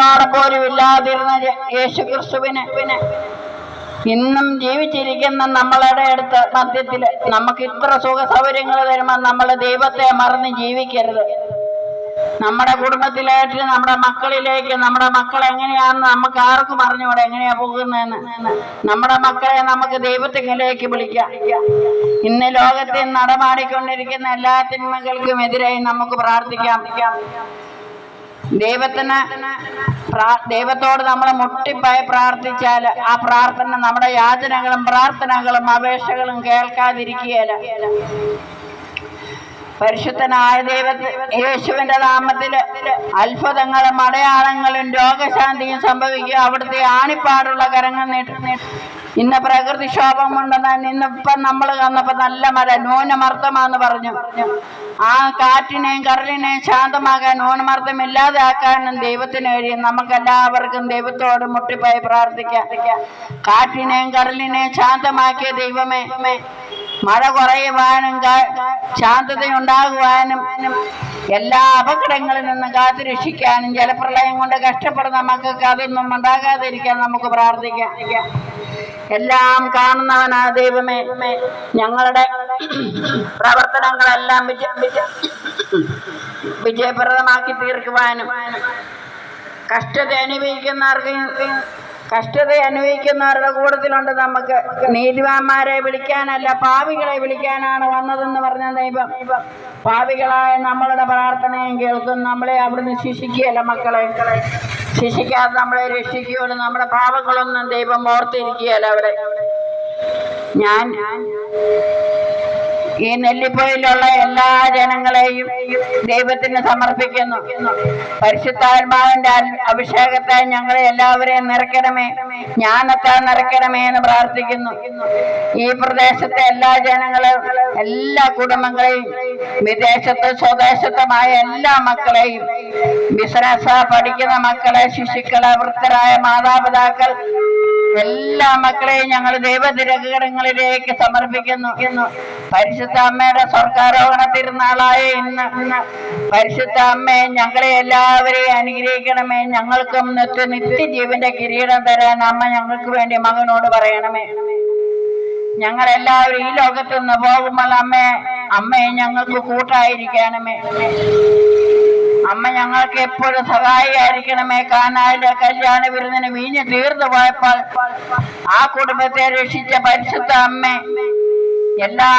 അടയാളം പോലും ഇല്ലാതിരുന്ന യേശു ക്രിസ്തുവിന് ഇന്നും ജീവിച്ചിരിക്കുന്ന നമ്മളുടെ അടുത്ത് മധ്യത്തിൽ നമുക്ക് ഇത്ര സുഖ സൗകര്യങ്ങൾ തരുമ്പോൾ നമ്മൾ ദൈവത്തെ മറന്ന് ജീവിക്കരുത്. നമ്മുടെ കുടുംബത്തിലേക്ക്, നമ്മുടെ മക്കളിലേക്ക്, നമ്മുടെ മക്കൾ എങ്ങനെയാണെന്ന് നമുക്ക് ആർക്കും അറിഞ്ഞൂടെ എങ്ങനെയാ പോകുന്നതെന്ന്. നമ്മുടെ മക്കളെ നമുക്ക് ദൈവത്തിലേക്ക് വിളിക്കാം. ഇന്ന് ലോകത്തിൽ നടമാടിക്കൊണ്ടിരിക്കുന്ന എല്ലാ തിന്മകൾക്കും എതിരായി നമുക്ക് പ്രാർത്ഥിക്കാം. ദൈവത്തോട് നമ്മൾ മുട്ടിപ്പായി പ്രാർത്ഥിച്ചാൽ ആ പ്രാർത്ഥന, നമ്മുടെ യാചനകളും പ്രാർത്ഥനകളും അപേക്ഷകളും കേൾക്കാതിരിക്കുകയില്ല. പരിശുദ്ധനായ യേശുവിന്റെ നാമത്തില് അത്ഭുതങ്ങളും അടയാളങ്ങളും രോഗശാന്തിയും സംഭവിക്കുക. അവിടുത്തെ ആണിപ്പാടുള്ള കരങ്ങൾ നീട്ടി. ഇന്ന് പ്രകൃതിക്ഷോഭം കൊണ്ടെന്നാൽ ഇന്നിപ്പം നമ്മൾ വന്നപ്പോൾ നല്ല മഴ, ന്യൂനമർദ്ദമാന്ന് പറഞ്ഞു. ആ കാറ്റിനെയും കടലിനെയും ശാന്തമാക്കാൻ, ന്യൂനമർദ്ദം ഇല്ലാതാക്കാനും ദൈവത്തിന് കഴിയും. നമുക്കെല്ലാവർക്കും ദൈവത്തോട് മുട്ടിപ്പായി പ്രാർത്ഥിക്കാം. കാറ്റിനെയും കടലിനെയും ശാന്തമാക്കിയ ദൈവമേ, മഴ കുറയുവാനും ശാന്തതയുണ്ടാകുവാനും എല്ലാ അപകടങ്ങളിൽ നിന്നും കാത്തുരക്ഷിക്കാനും ജലപ്രളയം കൊണ്ട് കഷ്ടപ്പെടുന്ന മക്കൾക്ക് അതൊന്നും ഉണ്ടാകാതിരിക്കാൻ നമുക്ക് പ്രാർത്ഥിക്കാം. എല്ലാം കാണുന്നവനാ ദൈവമേ, ഞങ്ങളുടെ പ്രവർത്തനങ്ങളെല്ലാം വിജയപ്രദമാക്കി തീർക്കുവാനും കഷ്ടത അനുഭവിക്കുന്നവരുടെ കൂട്ടത്തിലുണ്ട്. നമുക്ക് നീതിമാന്മാരെ വിളിക്കാനല്ല പാപികളെ വിളിക്കാനാണ് വന്നതെന്ന് പറഞ്ഞ ദൈവം പാപികളായ നമ്മളുടെ പ്രാർത്ഥനയും കേൾക്കും. നമ്മളെ അവിടുന്ന് ശിക്ഷിക്കുകയല്ല, മക്കളെ ശിക്ഷിക്കാതെ നമ്മളെ രക്ഷിക്കുകയുള്ളൂ. നമ്മുടെ പാപങ്ങളൊന്നും ദൈവം ഓർത്തിരിക്കുകയല്ല. അവിടെ ഞാൻ ഈ നെല്ലിപ്പൊയിലുള്ള എല്ലാ ജനങ്ങളെയും ദൈവത്തിന് സമർപ്പിക്കുന്നു. പരിശുദ്ധാത്മാവിന്റെ അഭിഷേകത്തെ ഞങ്ങളെ എല്ലാവരെയും നിറയ്ക്കണമേ, ജ്ഞാനത്താൽ നിറയ്ക്കണമേ എന്ന് പ്രാർത്ഥിക്കുന്നു. ഈ പ്രദേശത്തെ എല്ലാ ജനങ്ങളെയും, എല്ലാ കുടുംബങ്ങളെയും, വിദേശത്തും സ്വദേശത്തുമായ എല്ലാ മക്കളെയും, ബിസിനസ് പഠിക്കുന്ന മക്കളെ, ശിശുക്കളെ, വൃദ്ധരായ മാതാപിതാക്കൾ, എല്ലാ മക്കളെയും ഞങ്ങൾ ദൈവതിരകങ്ങളിലേക്ക് സമർപ്പിക്കുന്നു. പരിശുദ്ധ അമ്മയുടെ സ്വർഗാരോഹണ തിരുനാളായ ഇന്ന് പരിശുദ്ധ അമ്മയെ ഞങ്ങളെ എല്ലാവരെയും അനുഗ്രഹിക്കണമേ. ഞങ്ങൾക്കും നിത്യജീവന്റെ കിരീടം തരാൻ അമ്മ ഞങ്ങൾക്ക് വേണ്ടി മകനോട് പറയണമേ. ഞങ്ങളെല്ലാവരും ഈ ലോകത്ത് നിന്ന് പോകുമ്പോൾ അമ്മയെ ഞങ്ങൾക്ക് കൂട്ടായിരിക്കണമേ. അമ്മ ഞങ്ങൾക്ക് എപ്പോഴും സഹായിയായിരിക്കണമേ. കാനായിലെ കല്യാണ വിരുന്നിന് വീഞ്ഞ് തീർന്നു പോയപ്പോൾ ആ കുടുംബത്തെ രക്ഷിച്ച പരിശുദ്ധ അമ്മ എല്ലാ